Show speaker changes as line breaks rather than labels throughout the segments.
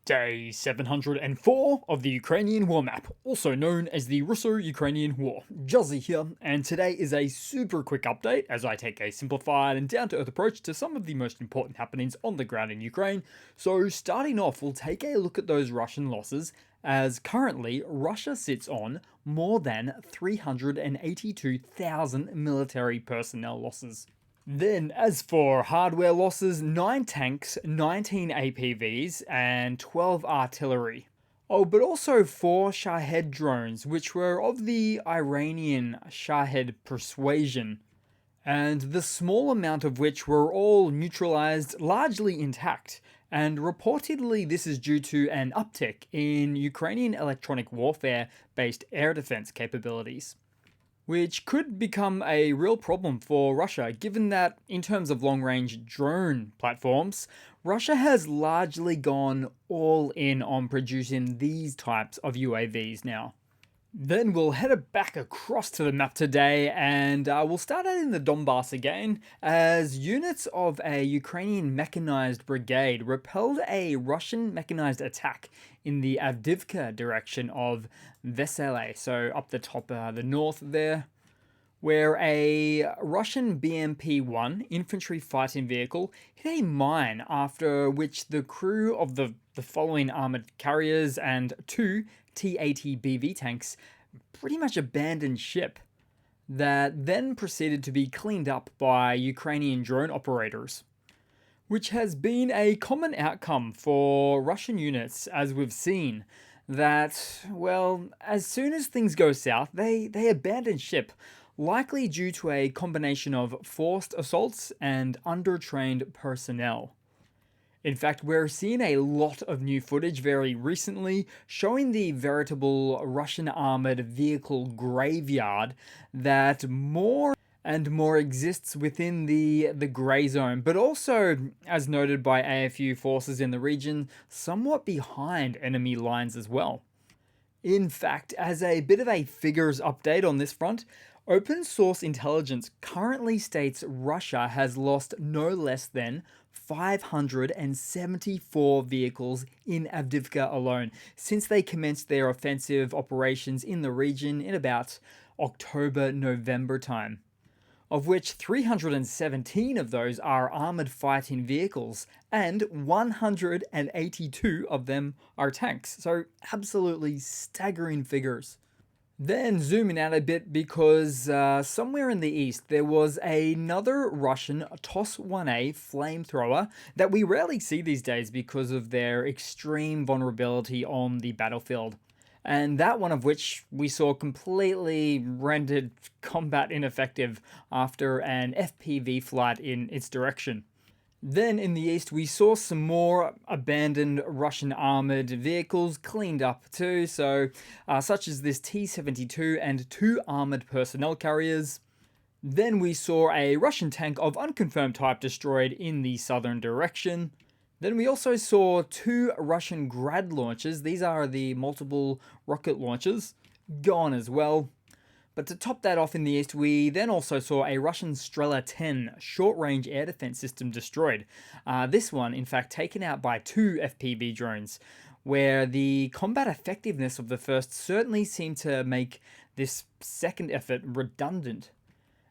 Day 704 of the Ukrainian War Map, also known as the Russo-Ukrainian War. Juzzy here, and today is a super quick update as I take a simplified and down-to-earth approach to some of the most important happenings on the ground in Ukraine. So starting off, we'll take a look at those Russian losses, as currently Russia sits on more than 382,000 military personnel losses. Then, as for hardware losses, 9 tanks, 19 APVs, and 12 artillery. Oh, but also 4 Shahed drones, which were of the Iranian Shahed persuasion, and the small amount of which were all neutralized, largely intact. And reportedly, this is due to an uptick in Ukrainian electronic warfare-based air defense capabilities, which could become a real problem for Russia, given that, in terms of long-range drone platforms, Russia has largely gone all in on producing these types of UAVs now. Then we'll head back across to the map today, and we'll start out in the Donbass again, as units of a Ukrainian mechanized brigade repelled a Russian mechanized attack in the Avdiivka direction of Vesele, so up the top, the north there, where a Russian BMP-1 infantry fighting vehicle hit a mine, after which the crew of the following armored carriers and 2 T-80 BV tanks pretty much abandoned ship, that then proceeded to be cleaned up by Ukrainian drone operators, which has been a common outcome for Russian units, as we've seen, that, well, as soon as things go south, they abandon ship, likely due to a combination of forced assaults and undertrained personnel. In fact, we're seeing a lot of new footage very recently showing the veritable Russian armored vehicle graveyard that more and more exists within the grey zone, but also, as noted by AFU forces in the region, somewhat behind enemy lines as well. In fact, as a bit of a figures update on this front, open source intelligence currently states Russia has lost no less than 574 vehicles in Avdiivka alone since they commenced their offensive operations in the region in about October-November time, of which 317 of those are armored fighting vehicles and 182 of them are tanks. So absolutely staggering figures. Then zooming out a bit, because somewhere in the east there was another Russian TOS-1A flamethrower that we rarely see these days because of their extreme vulnerability on the battlefield. And that one of which we saw completely rendered combat ineffective after an FPV flight in its direction. Then in the east we saw some more abandoned Russian armoured vehicles cleaned up too, so such as this T-72 and 2 armoured personnel carriers. Then we saw a Russian tank of unconfirmed type destroyed in the southern direction. Then we also saw 2 Russian Grad launchers, these are the multiple rocket launchers, gone as well. But to top that off in the east, we then also saw a Russian Strela 10 short-range air defense system destroyed. This one, in fact, taken out by 2 FPV drones, where the combat effectiveness of the first certainly seemed to make this second effort redundant,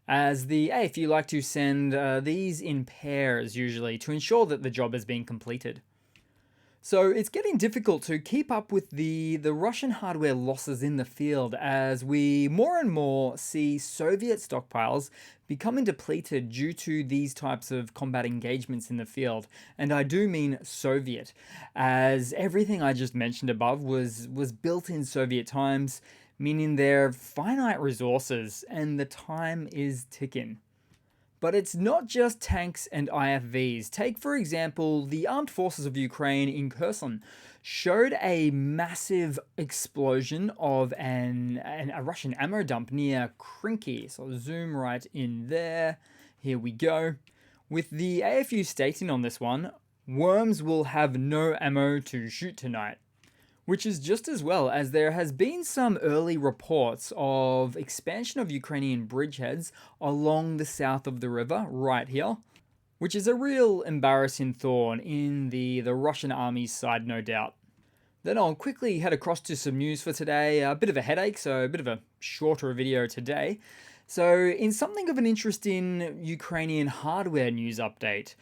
as the AFU like to send these in pairs usually to ensure that the job has been completed. So it's getting difficult to keep up with the Russian hardware losses in the field, as we more and more see Soviet stockpiles becoming depleted due to these types of combat engagements in the field. And I do mean Soviet, as everything I just mentioned above was built in Soviet times, meaning they're finite resources and the time is ticking. But it's not just tanks and IFVs. Take, for example, the armed forces of Ukraine in Kherson showed a massive explosion of a Russian ammo dump near Krinky. So zoom right in there. Here we go. With the AFU stating on this one, "Worms will have no ammo to shoot tonight." Which is just as well, as there has been some early reports of expansion of Ukrainian bridgeheads along the south of the river, right here, which is a real embarrassing thorn in the Russian army's side, no doubt. Then I'll quickly head across to some news for today. A bit of a headache, so a bit of a shorter video today. So in something of an interesting Ukrainian hardware news update.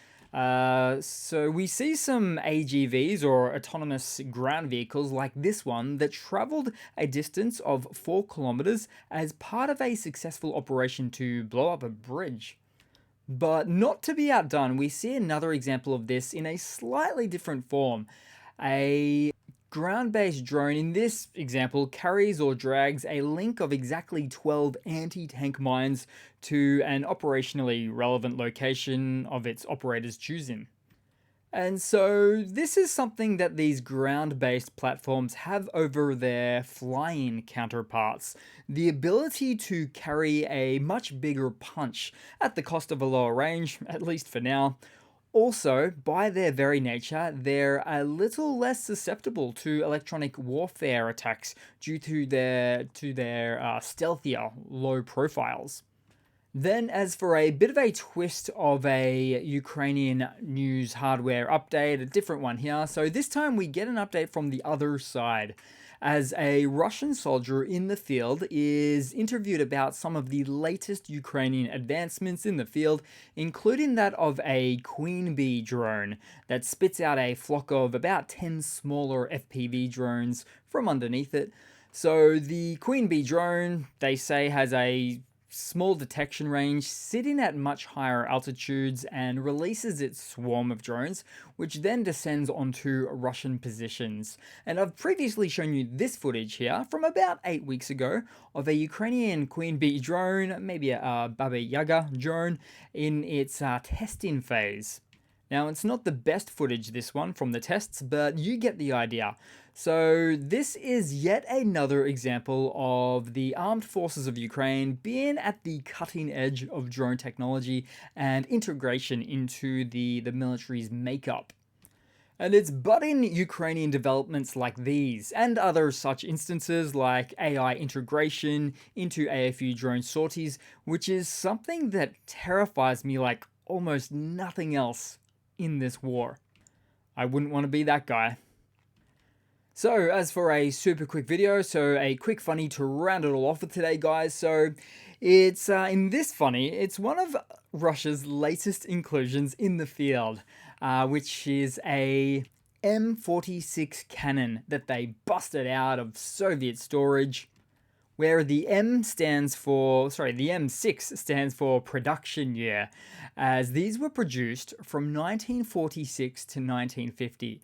So we see some AGVs or autonomous ground vehicles like this one that traveled a distance of 4 kilometers as part of a successful operation to blow up a bridge. But not to be outdone, we see another example of this in a slightly different form. A ground-based drone in this example carries or drags a link of exactly 12 anti-tank mines to an operationally relevant location of its operator's choosing. And so this is something that these ground-based platforms have over their flying counterparts. The ability to carry a much bigger punch at the cost of a lower range, at least for now. Also, by their very nature, they're a little less susceptible to electronic warfare attacks due to their stealthier, low profiles. Then, as for a bit of a twist of a Ukrainian news hardware update, a different one here. So this time we get an update from the other side, as a Russian soldier in the field is interviewed about some of the latest Ukrainian advancements in the field, including that of a queen bee drone that spits out a flock of about 10 smaller FPV drones from underneath it. So the queen bee drone, they say, has a small detection range, sitting at much higher altitudes, and releases its swarm of drones, which then descends onto Russian positions. And I've previously shown you this footage here from about 8 weeks ago of a Ukrainian queen bee drone, maybe a Baba Yaga drone, in its testing phase. Now, it's not the best footage, this one, from the tests, but you get the idea. So this is yet another example of the armed forces of Ukraine being at the cutting edge of drone technology and integration into the military's makeup. And it's budding Ukrainian developments like these and other such instances like AI integration into AFU drone sorties, which is something that terrifies me like almost nothing else in this war. I wouldn't want to be that guy. So as for a super quick video, so a quick funny to round it all off with today, guys. So it's in this funny, it's one of Russia's latest inclusions in the field, which is a M46 cannon that they busted out of Soviet storage, where the the M6 stands for production year, as these were produced from 1946 to 1950.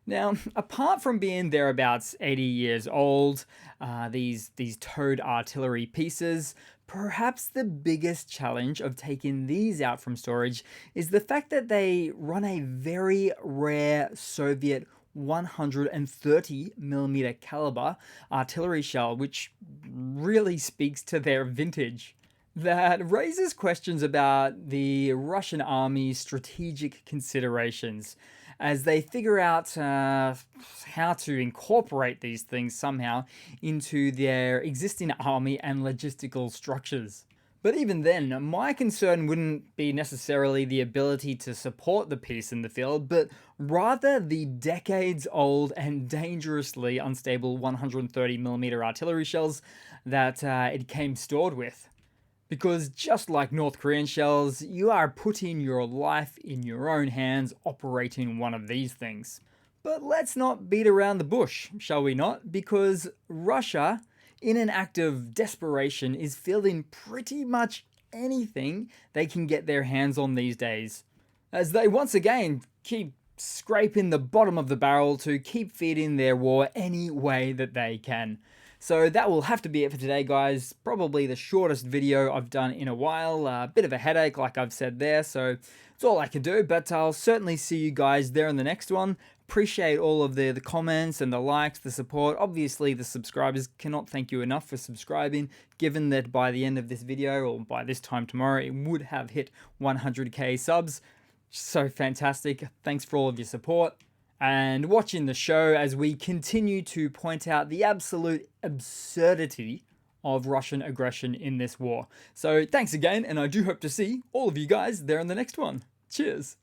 Now, apart from being thereabouts 80 years old, these towed artillery pieces, perhaps the biggest challenge of taking these out from storage is the fact that they run a very rare Soviet 130mm caliber artillery shell, which really speaks to their vintage. That raises questions about the Russian army's strategic considerations as they figure out how to incorporate these things somehow into their existing army and logistical structures. But even then, my concern wouldn't be necessarily the ability to support the piece in the field, but rather the decades-old and dangerously unstable 130mm artillery shells that it came stored with. Because just like North Korean shells, you are putting your life in your own hands operating one of these things. But let's not beat around the bush, shall we not? Because Russia, in an act of desperation, is fielding pretty much anything they can get their hands on these days, as they once again keep scraping the bottom of the barrel to keep feeding their war any way that they can. So that will have to be it for today, guys. Probably the shortest video I've done in a while. A bit of a headache, like I've said there, so it's all I can do. But I'll certainly see you guys there in the next one. Appreciate all of the comments and the likes, the support. Obviously, the subscribers, cannot thank you enough for subscribing, given that by the end of this video, or by this time tomorrow, it would have hit 100k subs. So fantastic. Thanks for all of your support. And watching the show as we continue to point out the absolute absurdity of Russian aggression in this war. So thanks again, and I do hope to see all of you guys there in the next one. Cheers!